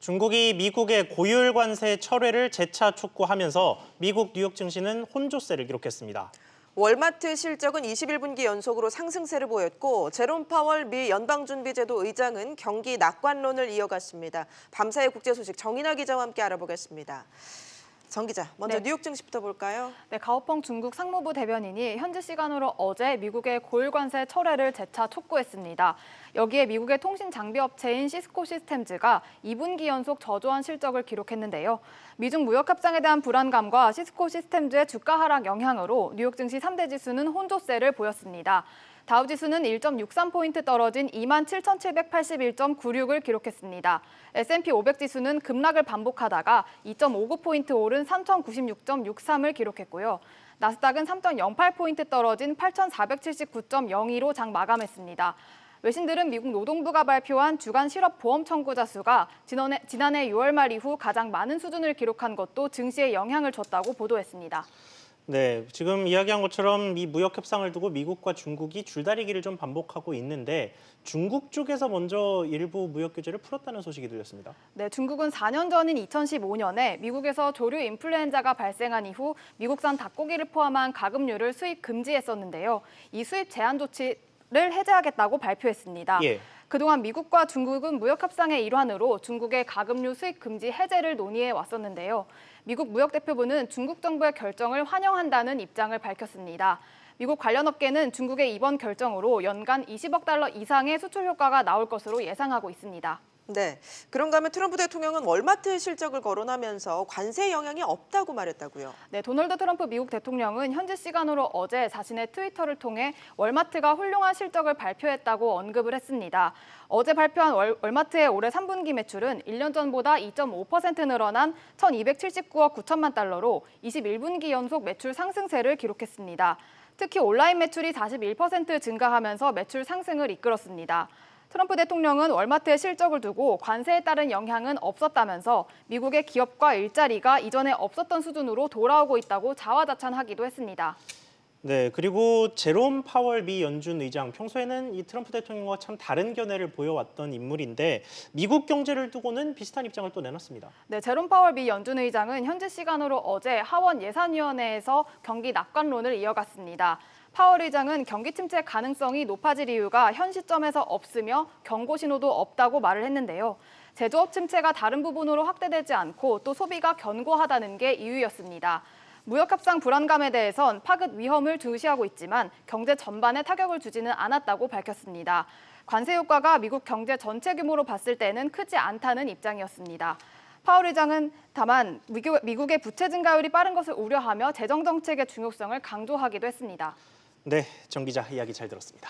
중국이 미국의 고율 관세 철회를 재차 촉구하면서 미국 뉴욕 증시는 혼조세를 기록했습니다. 월마트 실적은 21분기 연속으로 상승세를 보였고 제롬 파월 미 연방준비제도 의장은 경기 낙관론을 이어갔습니다. 밤사이 국제 소식 정인아 기자와 함께 알아보겠습니다. 정 기자, 먼저 뉴욕 증시부터 볼까요? 네, 가오펑 중국 상무부 대변인이 현지 시간으로 어제 미국의 고율 관세 철회를 재차 촉구했습니다. 여기에 미국의 통신 장비 업체인 시스코 시스템즈가 2분기 연속 저조한 실적을 기록했는데요. 미중 무역 협상에 대한 불안감과 시스코 시스템즈의 주가 하락 영향으로 뉴욕 증시 3대 지수는 혼조세를 보였습니다. 다우지수는 1.63포인트 떨어진 27,781.96을 기록했습니다. S&P 500지수는 급락을 반복하다가 2.59포인트 오른 3,096.63을 기록했고요. 나스닥은 3.08포인트 떨어진 8,479.02로 장 마감했습니다. 외신들은 미국 노동부가 발표한 주간 실업 보험 청구자 수가 지난해 6월 말 이후 가장 많은 수준을 기록한 것도 증시에 영향을 줬다고 보도했습니다. 네, 지금 이야기한 것처럼 이 무역 협상을 두고 미국과 중국이 줄다리기를 좀 반복하고 있는데 중국 쪽에서 먼저 일부 무역 규제를 풀었다는 소식이 들렸습니다. 네, 중국은 4년 전인 2015년에 미국에서 조류 인플루엔자가 발생한 이후 미국산 닭고기를 포함한 가금류를 수입 금지했었는데요. 이 수입 제한 조치를 해제하겠다고 발표했습니다. 예. 그동안 미국과 중국은 무역 협상의 일환으로 중국의 가금류 수입 금지 해제를 논의해 왔었는데요. 미국 무역대표부는 중국 정부의 결정을 환영한다는 입장을 밝혔습니다. 미국 관련 업계는 중국의 이번 결정으로 연간 20억 달러 이상의 수출 효과가 나올 것으로 예상하고 있습니다. 네, 그런가 하면 트럼프 대통령은 월마트 실적을 거론하면서 관세 영향이 없다고 말했다고요. 네, 도널드 트럼프 미국 대통령은 현지 시간으로 어제 자신의 트위터를 통해 월마트가 훌륭한 실적을 발표했다고 언급을 했습니다. 어제 발표한 월마트의 올해 3분기 매출은 1년 전보다 2.5% 늘어난 1,279억 9천만 달러로 21분기 연속 매출 상승세를 기록했습니다. 특히 온라인 매출이 41% 증가하면서 매출 상승을 이끌었습니다. 트럼프 대통령은 월마트의 실적을 두고 관세에 따른 영향은 없었다면서 미국의 기업과 일자리가 이전에 없었던 수준으로 돌아오고 있다고 자화자찬하기도 했습니다. 네, 그리고 제롬 파월 미 연준 의장, 평소에는 이 트럼프 대통령과 참 다른 견해를 보여왔던 인물인데 미국 경제를 두고는 비슷한 입장을 또 내놨습니다. 네, 제롬 파월 미 연준 의장은 현지 시간으로 어제 하원 예산위원회에서 경기 낙관론을 이어갔습니다. 파월 의장은 경기 침체 가능성이 높아질 이유가 현 시점에서 없으며 경고 신호도 없다고 말을 했는데요. 제조업 침체가 다른 부분으로 확대되지 않고 또 소비가 견고하다는 게 이유였습니다. 무역 협상 불안감에 대해선 파급 위험을 중시하고 있지만 경제 전반에 타격을 주지는 않았다고 밝혔습니다. 관세 효과가 미국 경제 전체 규모로 봤을 때는 크지 않다는 입장이었습니다. 파월 의장은 다만 미국의 부채 증가율이 빠른 것을 우려하며 재정 정책의 중요성을 강조하기도 했습니다. 네, 정 기자 이야기 잘 들었습니다.